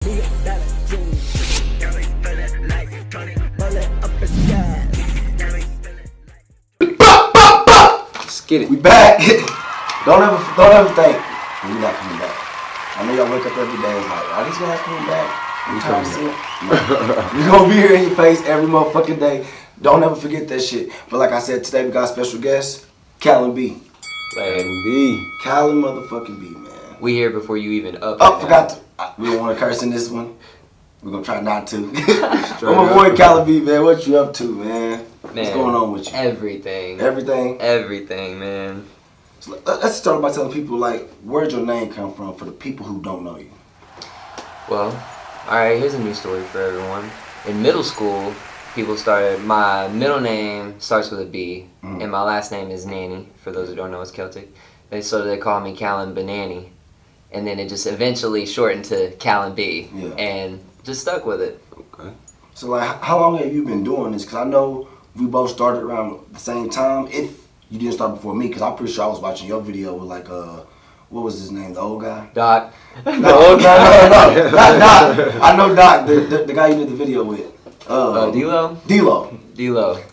Let's get it. We back. Don't ever think we're not coming back. I know y'all wake up every day and like, are these guys coming back? We trying to see it. We gonna be here in your face every motherfucking day. Don't ever forget that shit. But like I said, today we got a special guest, Callon B. Callon motherfucking B, man. We here before you even up. Oh, forgot to. We don't want to curse in this one. We're gonna try not to. But my boy Callon B, man, what you up to, man? What's going on with you? Everything. Everything, man. So let's start by telling people, like, where'd your name come from for the people who don't know you? Well, alright, here's a new story for everyone. In middle school, people started, my middle name starts with a B, and my last name is Nanny, for those who don't know it's Celtic. So they call me Callon Banani, and then it just eventually shortened to Callon B, and just stuck with it. Okay. So, like, how long have you been doing this? Because I know we both started around the same time. If you didn't start before me, because I'm pretty sure I was watching your video with, like, what was his name, the old guy? Doc. No, not Doc. I know Doc, the guy you did the video with. D-Lo.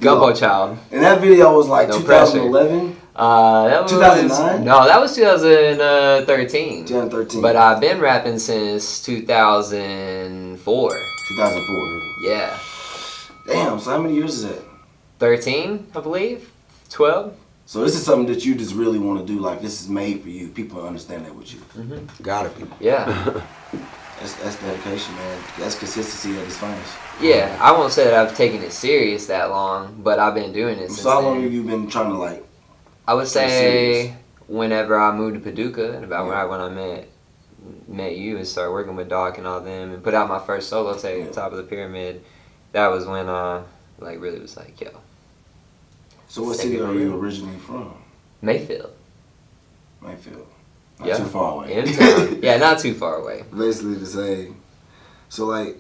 Gumbo Child. And that video was like No 2011? That was 2009? No, that was 2013. 2013. But I've been rapping since 2004. 2004. Yeah. Damn, so how many years is that? 13, I believe. 12. So this is something that you just really want to do, like this is made for you. People understand that with you. Gotta be. Yeah. That's dedication, man. That's consistency at its finest. Yeah, I won't say that I've taken it serious that long, but I've been doing it since So how long then. have you been trying to, like, I would say whenever I moved to Paducah, and about when I met you and started working with Doc and all them and put out my first solo tape, Top of the Pyramid, that was when I like really was like, yo. So what city are you originally from? Mayfield. Not too far away. In town. Yeah, not too far away. Basically the same. So, like,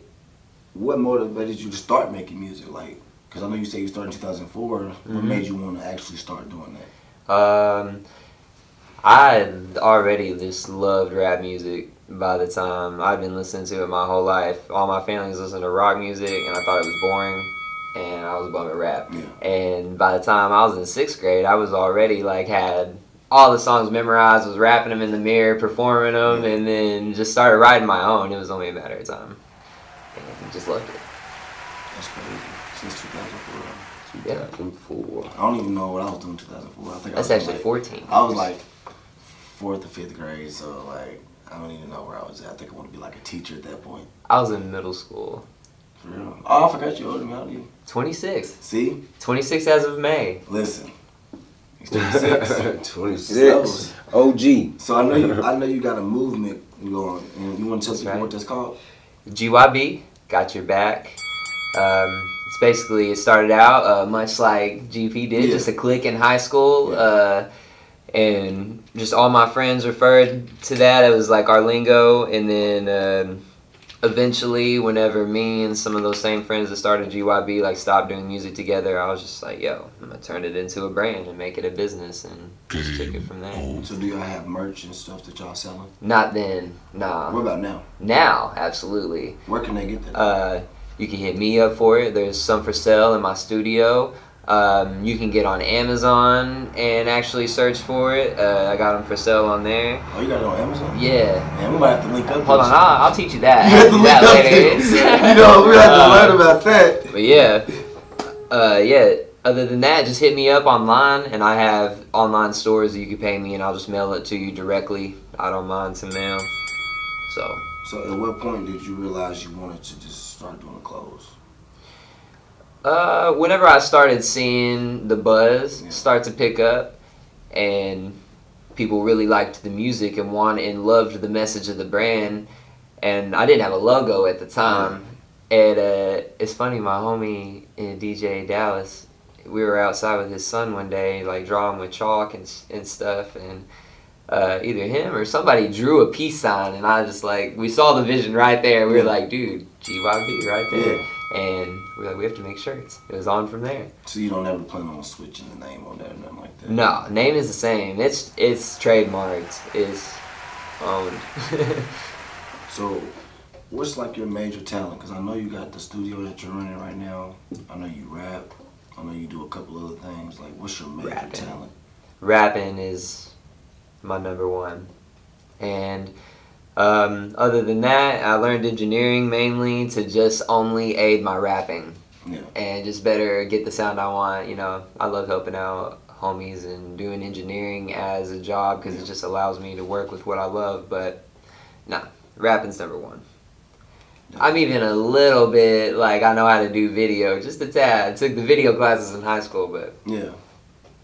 what motivated you to start making music? Like, because I know you say you started in 2004. What made you want to actually start doing that? I already just loved rap music by the time I'd been listening to it my whole life. All my family was listening to rock music, and I thought it was boring, and I was bumming rap. Yeah. And by the time I was in 6th grade, I was already like had all the songs memorized, was rapping them in the mirror, performing them, and then just started writing my own. It was only a matter of time, and just loved it. That's crazy. Since 2004. 2004. I don't even know what I was doing in 2004. I think That's I was actually like, 14. I was like 4th or 5th grade, so like I don't even know where I was at. I think I want to be like a teacher at that point. I was in middle school. For real? Oh, I forgot you older than me. How old are you? 26. See? 26 as of May. Listen. He's 26. 26. OG. So I know you got a movement going, and you want to tell people what that's called? GYB, Got Your Back. It's basically, it started out much like GP did, just a clique in high school. And just all my friends referred to that. It was like our lingo. And then eventually, whenever me and some of those same friends that started GYB like stopped doing music together, I was just like, yo, I'm gonna turn it into a brand and make it a business and just take it from there. So do y'all have merch and stuff that y'all selling? Not then, nah. What about now? Now, absolutely. Where can they get that? You can hit me up for it. There's some for sale in my studio. You can get on Amazon and actually search for it. I got them for sale on there. Oh, you got it on Amazon? Yeah. Man, we might have to link up. Hold on, I'll teach you that. You have to link up later. You know, we have to learn about that. But yeah. Other than that, just hit me up online, and I have online stores that you can pay me, and I'll just mail it to you directly. I don't mind to mail. So at what point did you realize you wanted to just start doing clothes? Whenever I started seeing the buzz start to pick up, and people really liked the music and loved the message of the brand, and I didn't have a logo at the time. And it's funny, my homie DJ Dallas, we were outside with his son one day, like drawing with chalk and stuff, and either him or somebody drew a peace sign, and I just like, we saw the vision right there. We were like, dude, GYB right there. And we're like, we have to make shirts. It was on from there. So you don't ever plan on switching the name on that or nothing like that? No, name is the same. It's trademarked. It's owned. So what's like your major talent? Because I know you got the studio that you're running right now. I know you rap. I know you do a couple other things. Like, what's your major talent? Rapping is my number one. And other than that, I learned engineering mainly to just only aid my rapping. Yeah. And just better get the sound I want. You know, I love helping out homies and doing engineering as a job because it just allows me to work with what I love. But nah, rapping's number one. I'm even a little bit like I know how to do video, just a tad. I took the video classes in high school, but yeah,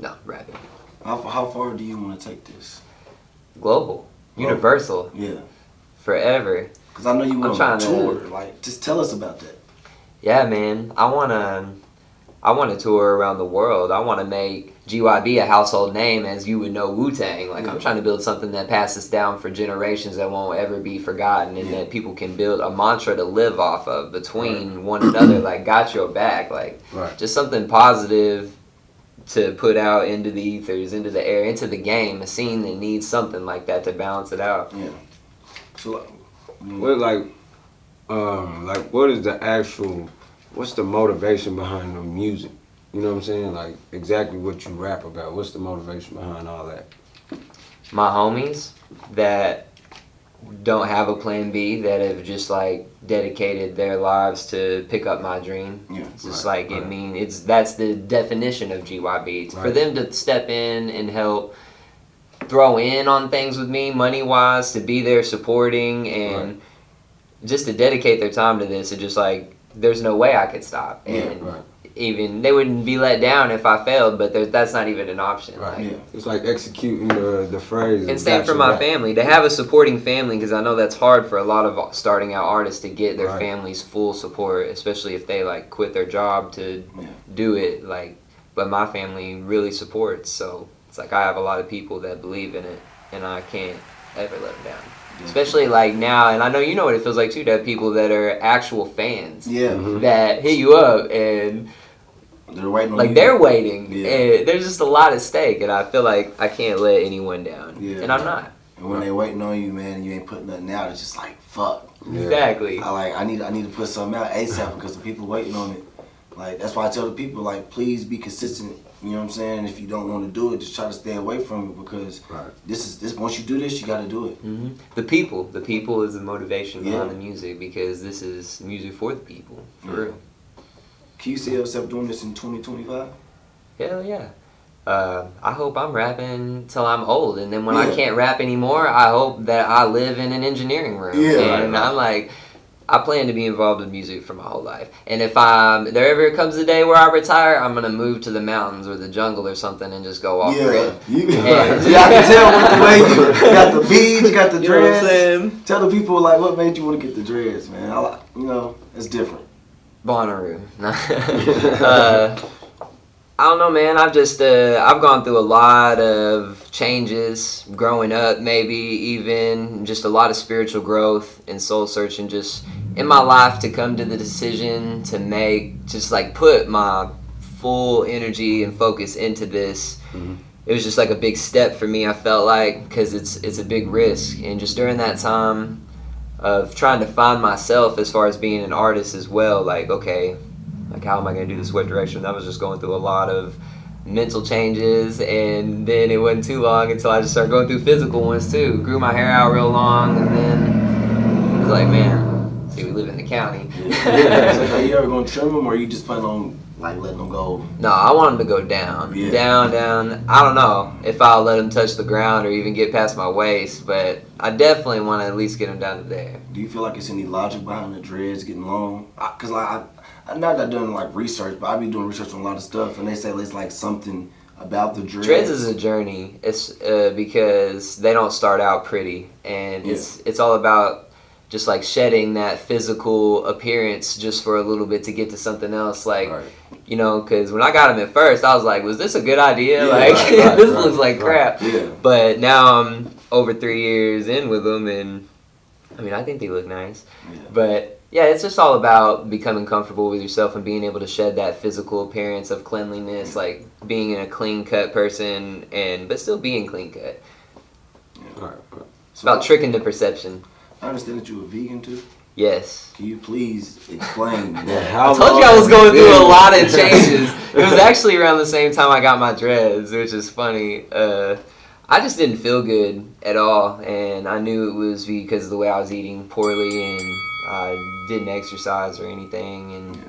no, rapping. How far do you want to take this? Global, universal, yeah, forever. Because I know you want to tour. Like, just tell us about that. Yeah, man, I wanna tour around the world. I want to make GYB a household name as you would know Wu-Tang. Like, I'm trying to build something that passes down for generations that won't ever be forgotten and that people can build a mantra to live off of between one another. Like, got your back. Like, just something positive to put out into the ethers, into the air, into the game. A scene that needs something like that to balance it out. Yeah. So, what is the actual, what's the motivation behind the music? You know what I'm saying? Like, exactly what you rap about. What's the motivation behind all that? My homies that don't have a plan B, that have just, like, dedicated their lives to pick up my dream. Yeah. It's just that's the definition of GYB. For them to step in and help throw in on things with me, money-wise, to be there supporting and just to dedicate their time to this, and just, like, there's no way I could stop. And even they wouldn't be let down if I failed, but that's not even an option. Right. It's like executing the phrase. And same for my family, to have a supporting family, because I know that's hard for a lot of starting out artists to get their family's full support, especially if they like quit their job to do it. Like, but my family really supports, so it's like I have a lot of people that believe in it, and I can't ever let them down. Especially like now, and I know you know what it feels like too, to have people that are actual fans that hit you up and they're waiting on like you. they're waiting. And there's just a lot at stake, and I feel like I can't let anyone down. And I'm not. And when they waiting on you, man, and you ain't putting nothing out, it's just like fuck. Exactly. I need to put something out ASAP because the people waiting on it. Like, that's why I tell the people, like, please be consistent. You know what I'm saying? If you don't want to do it, just try to stay away from it, because this once you do this, you got to do it. The people is the motivation behind the music, because this is music for the people, for real. Can you see yourself doing this in 2025? Hell yeah. I hope I'm rapping till I'm old, and then when I can't rap anymore, I hope that I live in an engineering room. And I'm like, I plan to be involved with music for my whole life. And if there ever comes a day where I retire, I'm going to move to the mountains or the jungle or something and just go off grid. I can tell with the way you got the beads, you got the dreads. You know what I'm saying? Tell the people, like, what made you want to get the dreads, man? You know, it's different. Bonnaroo. I don't know, man. I've gone through a lot of changes growing up, maybe even just a lot of spiritual growth and soul searching just in my life, to come to the decision to put my full energy and focus into this. It was just like a big step for me, I felt like, because it's a big risk. And just during that time of trying to find myself as far as being an artist as well, like, okay, like, how am I going to do this? What direction? I was just going through a lot of mental changes, and then it wasn't too long until I just started going through physical ones too. Grew my hair out real long, and then it was like, man, see, we live in the county. So are you ever going to trim them, or are you just planning on, like, letting them go? No, I want them to go down. Down. I don't know if I'll let them touch the ground or even get past my waist, but I definitely want to at least get them down to there. Do you feel like it's any logic behind the dreads getting long? Because, like, I'm not doing like research, but I be doing research on a lot of stuff, and they say it's like something about the dreads. Dreads is a journey. It's because they don't start out pretty, and it's all about just like shedding that physical appearance just for a little bit to get to something else. Like, you know, because when I got them at first, I was like, was this a good idea? This looks like crap. But now I'm over 3 years in with them, and I mean, I think they look nice. But yeah, it's just all about becoming comfortable with yourself and being able to shed that physical appearance of cleanliness, like being a clean-cut person, but still being clean-cut. It's about tricking the perception. I understand that you're a vegan too. Yes. Can you please explain that? How I told you long I was has it going through a been? lot of changes. It was actually around the same time I got my dreads, which is funny. I just didn't feel good at all, and I knew it was because of the way I was eating poorly, and I didn't exercise or anything, and Yeah.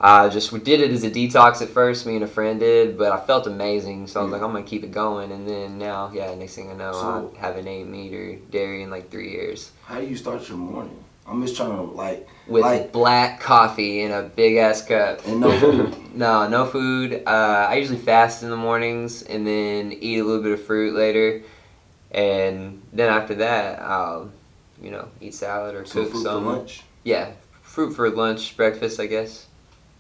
I just did it as a detox at first. Me and a friend did, but I felt amazing, so I was Yeah. like, I'm gonna keep it going. And then now, next thing I know, So- I haven't ate meat or dairy in like 3 years. How do you start your morning? I'm just trying to With black coffee in a big ass cup. and no food. No food. I usually fast in the mornings and then eat a little bit of fruit later, and then after that, I'll, eat salad or So cook food some. for lunch. Yeah, fruit for lunch, breakfast, I guess.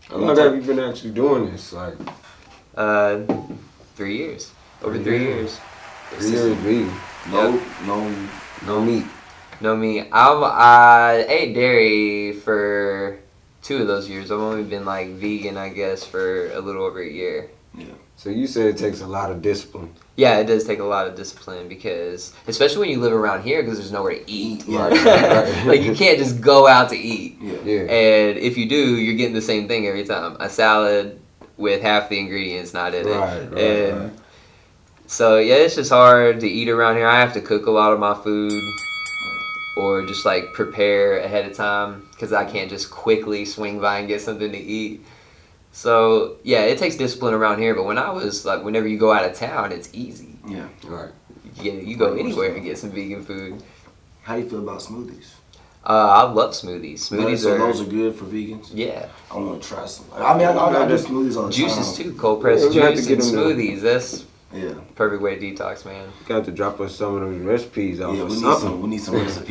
How long have you been actually doing this? Like 3 years. Over 3 years. 3 years vegan. No No meat. No meat. I ate dairy for 2 of those years. I've only been like vegan, I guess, for a little over a year. So you said it takes a lot of discipline. Yeah, it does take a lot of discipline because, especially when you live around here, because there's nowhere to eat. Yeah. Right. Like you can't just go out to eat. Yeah. Yeah. And if you do, you're getting the same thing every time. A salad with half the ingredients not in it. Right. So yeah, it's just hard to eat around here. I have to cook a lot of my food or just like prepare ahead of time because I can't just quickly swing by and get something to eat. So yeah, it takes discipline around here. But when I was like, whenever you go out of town, it's easy. Yeah. Right. You go anywhere and get some vegan food. How do you feel about smoothies? I love smoothies. Smoothies So are those are good for vegans. yeah. I want to try some. I mean, I do smoothies all the time. Juices too, cold pressed Yeah, we have to juice get and them to- smoothies. That's Yeah. perfect way to detox, man. Got to drop us some of those recipes out Yeah, for we need something. some. We need some recipes.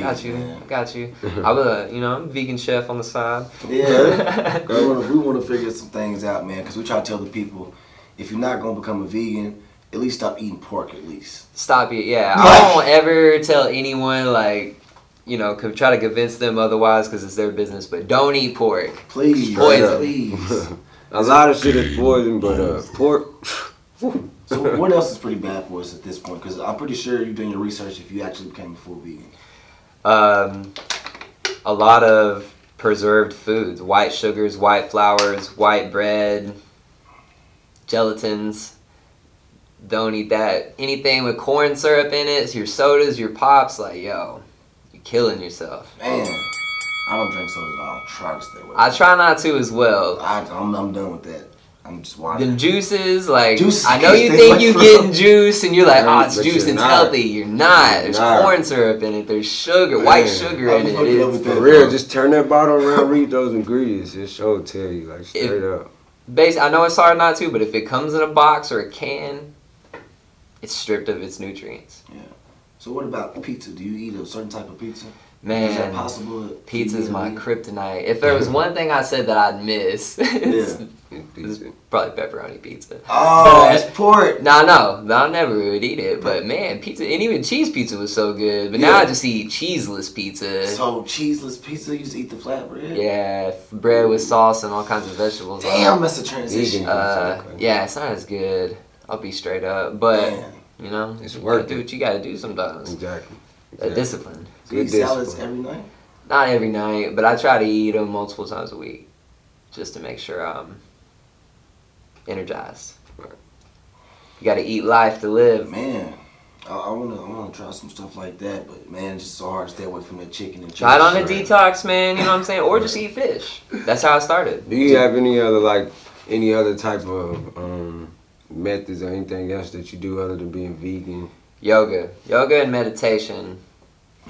Got you. I'm I'm a vegan chef on the side. Yeah, we want to figure some things out, man. Because we try to tell the people, if you're not gonna become a vegan, at least stop eating pork. At least. Stop it. Yeah, I won't ever tell anyone try to convince them otherwise because it's their business. But don't eat pork. Please, Poison. please. A lot of shit is poison, but pork. So what else is pretty bad for us at this point? Because I'm pretty sure you're doing your research if you actually became a full vegan. A lot of preserved foods, white sugars, white flours, white bread, gelatins. Don't eat that. Anything with corn syrup in it, your sodas, your pops, you're killing yourself. Man, I don't drink sodas. I don't try to stay away. I try not to as well. I'm done with that. I'm just watching. Them juices, Juices, I know you they think like you for getting juice and you're like, oh, it's But juice, you're it's not. healthy. You're not. There's not. corn syrup in it. There's sugar, white Man, sugar I'm in it. fucking up with It's, that. For real, just turn that bottle around, read those ingredients. It sure tell you, like, straight up. I know it's hard not to, but if it comes in a box or a can, it's stripped of its nutrients. Yeah. So what about pizza? Do you eat a certain type of pizza? Is that Man, possible? pizza's my kryptonite. If there was one thing I said that I'd miss, it's probably pepperoni pizza. Oh, But- it's pork. No, I never would eat it. But man, pizza, and even cheese pizza was so good. But now Yeah. I just eat cheeseless pizza. So cheeseless pizza, you just eat the flatbread? Yeah, bread with sauce and all kinds of vegetables. Damn, that's a transition. Vegan. Yeah, it's not as good. I'll be straight up, but Man. It's you worth gotta do it. what you gotta do sometimes. Exactly. Discipline. Do you eat Good salads discipline. every night? Not every night, but I try to eat them multiple times a week, just to make sure I'm energized. Right. You gotta eat life to live. Man, I wanna try some stuff like that, but man, it's just so hard to stay away from that chicken and Try it on a fish. detox, man. You know what I'm saying? Or just eat fish. That's how I started. Do you have any other type of methods or anything else that you do other than being vegan? Yoga and meditation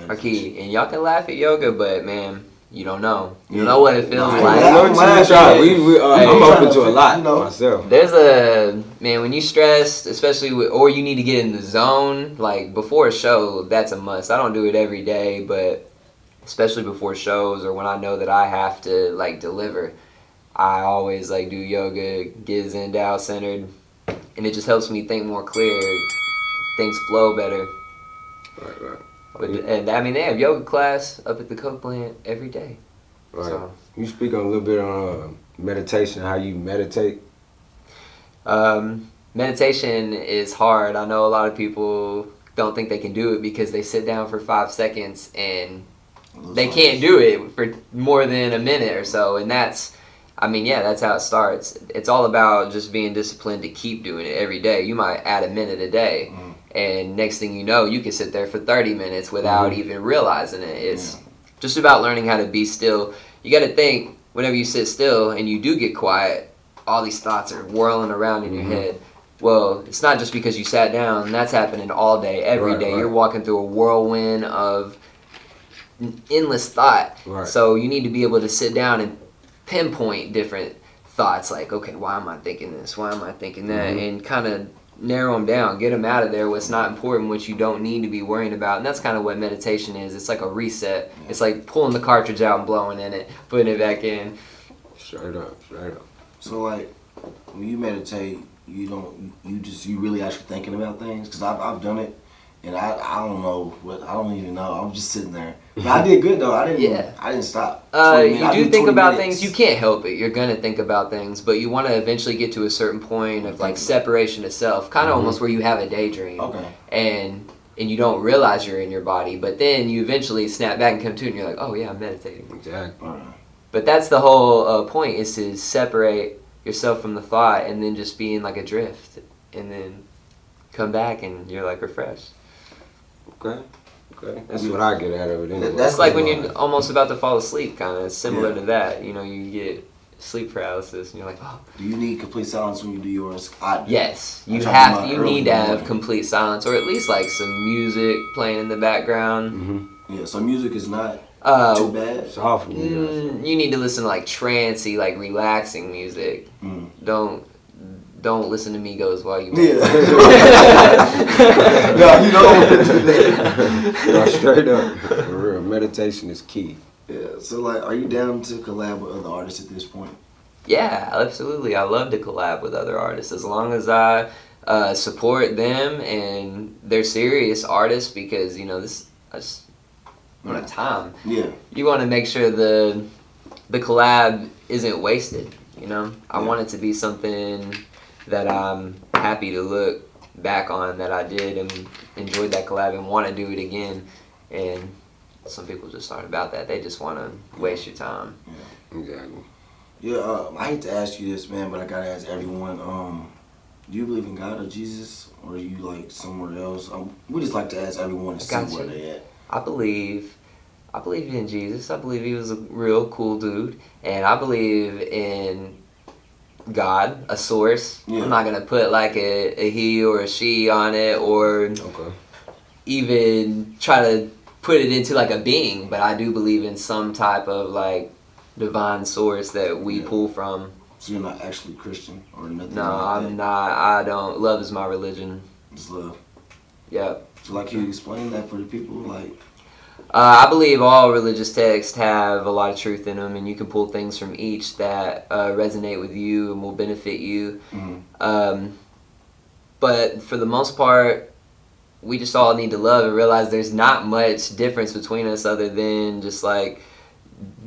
are key. And y'all can laugh at yoga, but man, you don't know. You don't know what it feels Nah, like. yeah. I'm I'm open trying to to a lot you know. myself. There's when you stressed, especially or you need to get in the zone, like before a show, that's a must. I don't do it every day, but especially before shows or when I know that I have to deliver, I always do yoga, get zen out centered, and it just helps me think more clear. Things flow better. Right. And I mean, they have yoga class up at the Coke plant every day. Right. So, You speak on a little bit on meditation, how you meditate. meditation is hard. I know a lot of people don't think they can do it because they sit down for 5 seconds and they can't do it for more than a minute or so, and that's how it starts. It's all about just being disciplined to keep doing it every day. You might add a minute a day, and next thing you know, you can sit there for 30 minutes without even realizing it. It's just about learning how to be still. You got to think, whenever you sit still and you do get quiet, all these thoughts are whirling around in your head. Well, it's not just because you sat down. That's happening all day, every day. You're walking through a whirlwind of endless thought. So you need to be able to sit down and pinpoint different thoughts, like, okay, why am I thinking this? Why am I thinking that? And kind of narrow them down, get them out of there, what's not important, what you don't need to be worrying about. And that's kind of what meditation is. It's like a reset. It's like pulling the cartridge out and blowing in it, putting it back in. Straight up. So, like, when you meditate, you really actually thinking about things? Because I've done it, and I don't know I don't even know. I'm just sitting there. But I did good though. I didn't stop. You do think about things. You can't help it. You're gonna think about things, but you want to eventually get to a certain point of like separation of self, kind of almost where you have a daydream. Okay. And you don't realize you're in your body, but then you eventually snap back and come to, and you're like, oh yeah, I'm meditating. Exactly. But that's the whole point, is to separate yourself from the thought, and then just being like adrift, and then come back and you're like refreshed. Okay. That's what I get out of it anyway. That's like when you're almost about to fall asleep, kind of similar to that. You know, you get sleep paralysis, and you're like, oh. Do you need complete silence when you do yours? Yes, you need to have complete silence, or at least like some music playing in the background. Yeah, so music is not too bad. Soft music. You need to listen to like trancey, like relaxing music. Don't listen to Migos while you meditate. No, you don't. No, straight up. For real, meditation is key. Yeah, so like, are you down to collab with other artists at this point? Yeah, absolutely. I love to collab with other artists as long as I support them and they're serious artists, because, you know, this I just don't have time. Yeah. You want to make sure the collab isn't wasted, you know? I want it to be something that I'm happy to look back on, that I did and enjoyed that collab and want to do it again. And some people just aren't about that. They just want to waste your time. Yeah. Exactly. Yeah, I hate to ask you this, man, but I gotta ask everyone. Do you believe in God or Jesus, or are you like somewhere else? We just like to ask everyone to see where they at. I believe in Jesus. I believe he was a real cool dude, and I believe in God, a source. Yeah. I'm not gonna put like a he or a she on it, or even try to put it into like a being, but I do believe in some type of like divine source that we pull from. So you're not actually Christian or nothing? No, like I'm not. I don't. Love is my religion. It's love. Yep. So like, can you explain that for the people? Like, I believe all religious texts have a lot of truth in them, and you can pull things from each that resonate with you and will benefit you. But for the most part, we just all need to love and realize there's not much difference between us other than just like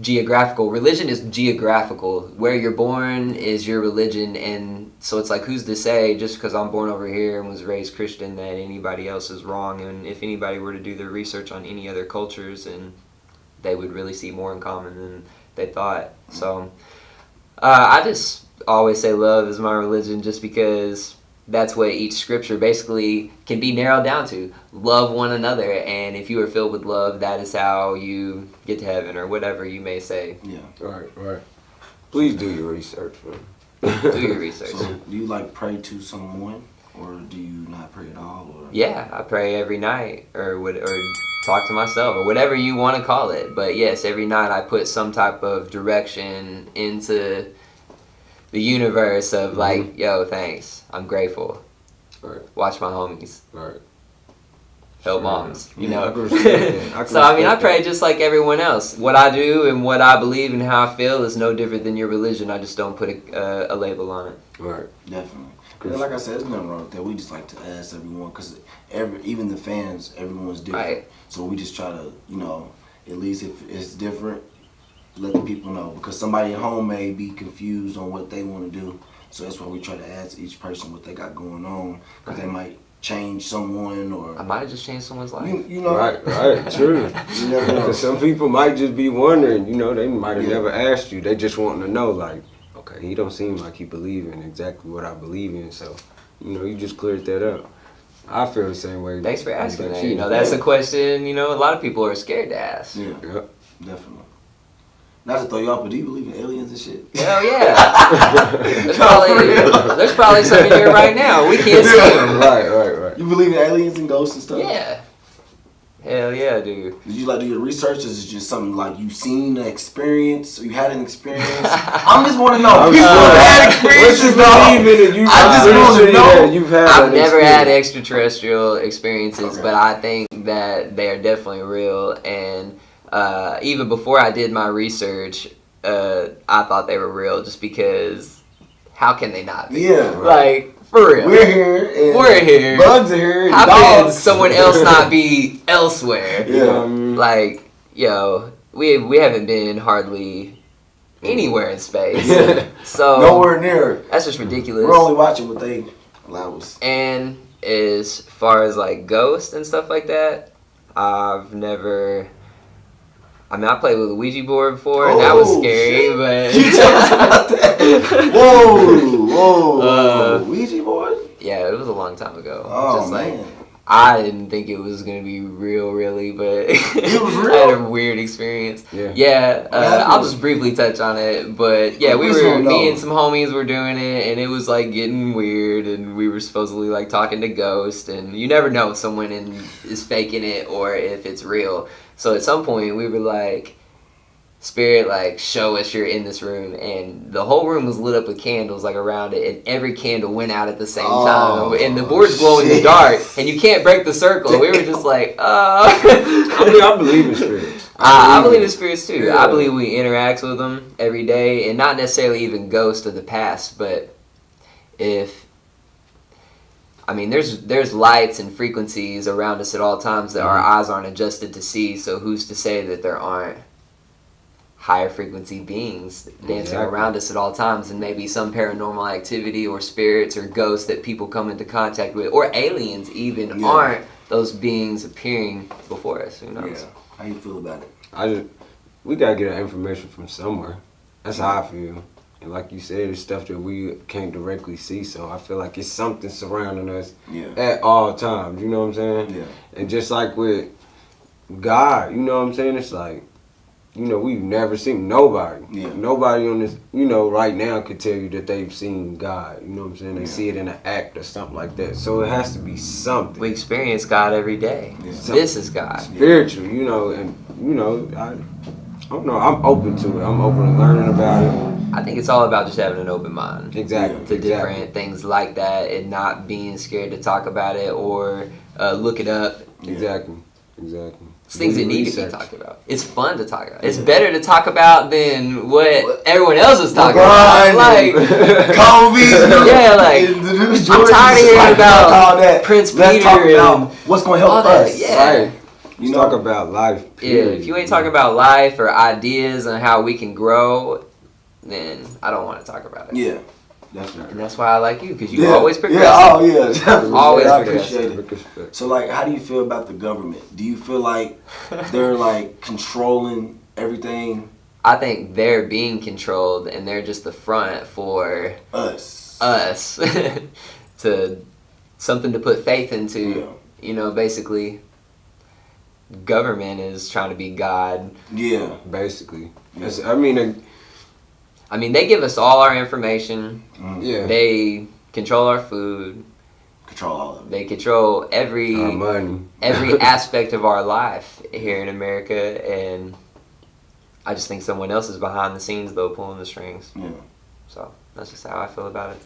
geographical. Religion is geographical. Where you're born is your religion, and so it's like, who's to say just because I'm born over here and was raised Christian that anybody else is wrong? And if anybody were to do their research on any other cultures, and they would really see more in common than they thought. So I just always say love is my religion, just because that's what each scripture basically can be narrowed down to. Love one another, and if you are filled with love, that is how you get to heaven, or whatever you may say. Yeah. Right. Please do your research, man. Do your research. So, do you like pray to someone, or do you not pray at all? Or? Yeah, I pray every night, or talk to myself, or whatever you want to call it. But yes, every night I put some type of direction into the universe of like, yo, thanks, I'm grateful. Right. Watch my homies. Right. Help moms, you know. So I pray just like everyone else. What I do and what I believe and how I feel is no different than your religion. I just don't put a label on it. Right. Definitely. Yeah, like I said, there's nothing wrong with that. We just like to ask everyone, because even the fans, everyone's different. Right. So we just try to, you know, at least if it's different, let the people know, because somebody at home may be confused on what they want to do. So that's why we try to ask each person what they got going on, because they might change someone or I might have just changed someone's life. you know. Right, true. You never know. Because some people might just be wondering, you know, they might have Yeah. never asked you. They just wanting to know, like, okay, he don't seem like he believe in exactly what I believe in. So, you know, you just cleared that up. I feel the same way. Thanks for asking like that. you. You know, that's a question, you know, a lot of people are scared to ask. Yeah, Yep. definitely. Not to throw you off, but do you believe in aliens and shit? Hell yeah. there's probably some in here right now. We can't see them. Right. You believe in aliens and ghosts and stuff? Yeah. Hell yeah, dude. Did you like do your research? Or is it just something like you seen an experience or you had an experience? I just want to know. I'm People sure. had What experiences, you dog. believe in it? You I just pretty wanna sure know. that you've had I've that never had experience. extraterrestrial experiences, Okay. but I think that they are definitely real. And even before I did my research, I thought they were real just because how can they not be? Yeah. Like, for real. We're here. And We're here. Bugs are here. And How can dogs. someone else not be elsewhere? Yeah. Like, yo, we haven't been hardly anywhere in space. Yeah. So Nowhere near. that's just ridiculous. We're only watching what they allow us. And as far as like ghosts and stuff like that, I've never. I mean, I played with a Ouija board before, and that was Oh, scary. shit. But Can you tell us about that? Whoa. Ouija board? yeah, it was a long time ago. Oh, Just like man. I didn't think it was gonna be real, really, but It was real? I had a weird experience. Yeah. I'll just briefly touch on it, but yeah, We just wanna know. me and some homies were doing it, and it was like getting weird, and we were supposedly like talking to ghosts, and you never know if someone is faking it or if it's real. So at some point we were like, Spirit, like, show us you're in this room, and the whole room was lit up with candles like around it, and every candle went out at the same Oh, time, and the boards glow in the shit. dark, and you can't break the circle. We were just like, I believe in spirits. I believe in spirits too. Yeah. I believe we interact with them every day, and not necessarily even ghosts of the past, but there's lights and frequencies around us at all times that our eyes aren't adjusted to see. So who's to say that there aren't higher frequency beings dancing Exactly. around us at all times, and maybe some paranormal activity or spirits or ghosts that people come into contact with, or aliens even, aren't those beings appearing before us. Who knows? Yeah. How you feel about it? We gotta get our information from somewhere. That's how I feel. And like you said, it's stuff that we can't directly see, so I feel like it's something surrounding us at all times, you know what I'm saying? Yeah. And just like with God, you know what I'm saying? It's like, you know, we've never seen nobody. Yeah. Nobody on this, you know, right now could tell you that they've seen God. You know what I'm saying? They see it in an act or something like that. So it has to be something. We experience God every day. Yeah. This is God. Spiritual, you know, and, you know, I don't know. I'm open to it. I'm open to learning about it. I think it's all about just having an open mind Exactly. to different things like that, and not being scared to talk about it or look it up. Exactly. It's things Do that need research. to be talked about. It's fun to talk about. It's better to talk about than what everyone else is talking LeBron about. Like, Kobe. yeah, like, I'm tired of hearing about Prince Let's Peter talk about and what's going to help all that, us. yeah. Right. You talk about life. Yeah, Period. if you ain't talking about life or ideas and how we can grow, then I don't want to talk about it. Yeah, definitely. And that's why I like you, because you always progress. Yeah, oh yeah, definitely. Always I progressive. appreciate it. So, like, how do you feel about the government? Do you feel like they're like controlling everything? I think they're being controlled, and they're just the front for Us. to something to put faith into. Yeah. You know, basically, government is trying to be God. Yeah. Basically. Yeah. I mean, they give us all our information. yeah. They control our food. Control all of it. They control every Our money. aspect of our life here in America, and I just think someone else is behind the scenes, though, pulling the strings. Yeah. So that's just how I feel about it.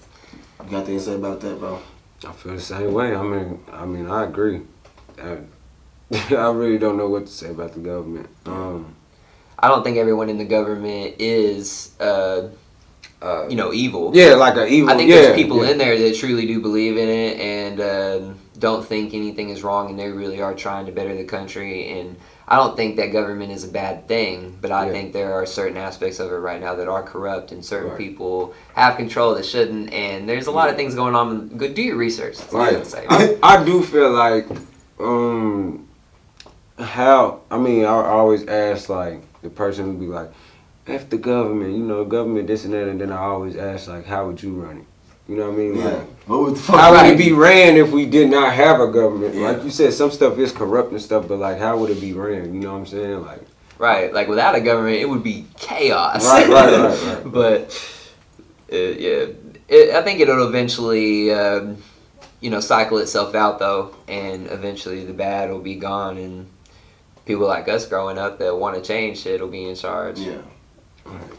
You got anything to say about that, bro? I feel the same way. I mean, I agree. I really don't know what to say about the government. I don't think everyone in the government is, evil. Yeah, like an evil. I think yeah, there's people yeah. in there that truly do believe in it and don't think anything is wrong, and they really are trying to better the country. And I don't think that government is a bad thing, but I think there are certain aspects of it right now that are corrupt, and certain people have control that shouldn't. And there's a lot of things going on. Go do your research. That's all I can say. I do feel like I always ask like the person who be like, F the government, you know, government this and that, and then I always ask like, how would you run it? You know what I mean? Yeah. Like, what would the fuck how would it be ran if we did not have a government? Like you said, some stuff is corrupt and stuff, but like, how would it be ran? You know what I'm saying? Like, right, like without a government, it would be chaos. Right. But I think it'll eventually, cycle itself out though, and eventually the bad will be gone, and people like us growing up that want to change shit will be in charge. Yeah.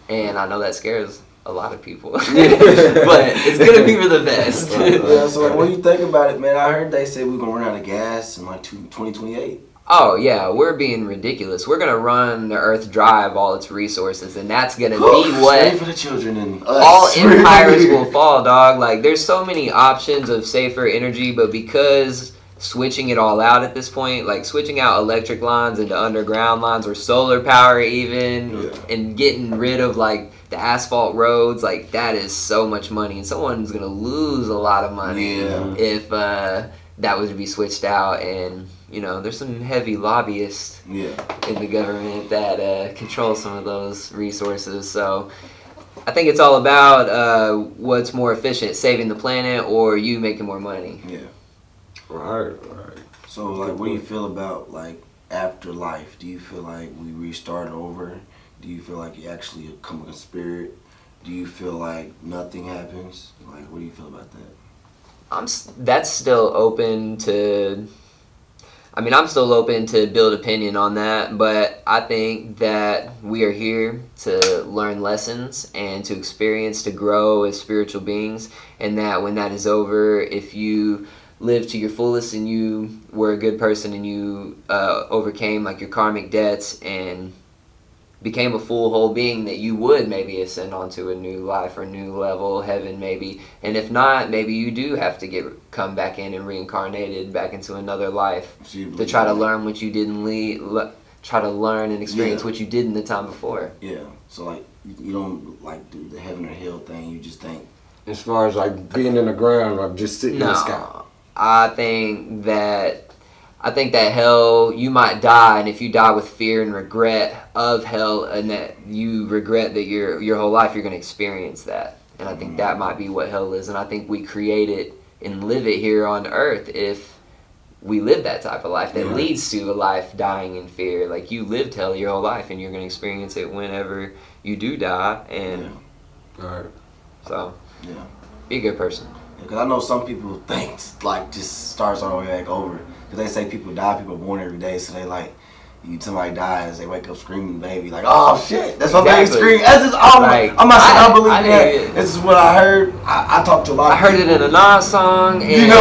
And I know that scares a lot of people, but it's gonna be for the best. Yeah, so like, what do you think about it, man? I heard they said we're gonna run out of gas in like 2028. Oh yeah, we're being ridiculous. We're gonna run the Earth dry of all its resources, and that's gonna be what for the children and us. All empires will fall, dog. Like there's so many options of safer energy, but because switching it all out at this point, like switching out electric lines into underground lines or solar power even, and getting rid of like the asphalt roads, like that is so much money, and someone's gonna lose a lot of money if that was to be switched out. And there's some heavy lobbyists in the government that control some of those resources. So I think it's all about what's more efficient, saving the planet or you making more money. Yeah. Right. So like, what do you feel about like afterlife? Do you feel like we restart over? Do you feel like you actually come a spirit? Do you feel like nothing happens? Like, what do you feel about that? That's still open to. I'm still open to build opinion on that, but I think that we are here to learn lessons and to experience, to grow as spiritual beings, and that when that is over, if you live to your fullest and you were a good person and you overcame like your karmic debts and became a full whole being, that you would maybe ascend onto a new life or a new level, heaven maybe. And if not, maybe you do have to come back in and reincarnated back into another life to try to learn what you didn't try to learn and experience what you did in the time before. Yeah. So like, you don't like do the heaven or hell thing. You just think as far as like being in the ground or just sitting in the sky. I think that hell, you might die, and if you die with fear and regret of hell, and that you regret that your whole life you're going to experience that, and I think that might be what hell is, and I think we create it and live it here on earth if we live that type of life that leads to a life dying in fear. Like you lived hell your whole life, and you're going to experience it whenever you do die, and so be a good person. Because I know some people think like just starts all the way back over. Because they say people die, people are born every day, so they like, somebody dies, they wake up screaming baby, like, oh shit, that's my baby scream. That's just all I'm not saying I believe that. This is what I heard. I talked to a lot of people. I heard it in a Nas song. And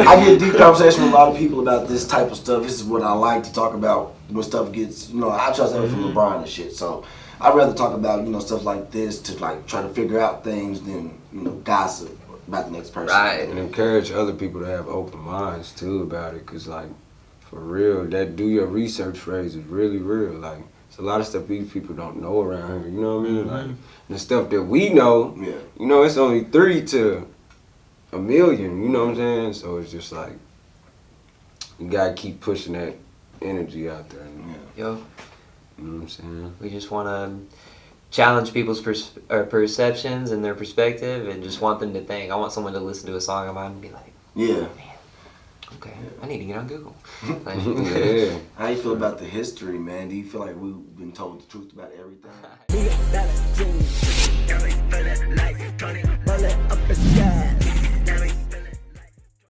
I get deep conversation with a lot of people about this type of stuff. This is what I like to talk about when stuff gets, I trust everything from LeBron and shit, so I'd rather talk about, stuff like this to like try to figure out things than, gossip about the next person. Right. And encourage other people to have open minds too about it, because like for real, that do your research phrase is really real. Like it's a lot of stuff these people don't know around here, you know what I mean? Like the stuff that we know, it's only 3 to 1 million, you know what I'm saying? So it's just like you gotta keep pushing that energy out there. Yo. You know what I'm saying? We just want to challenge people's perceptions and their perspective, and just want them to think. I want someone to listen to a song of mine and be like, man, okay, I need to get on Google. Like, How you feel about the history, man? Do you feel like we've been told the truth about everything?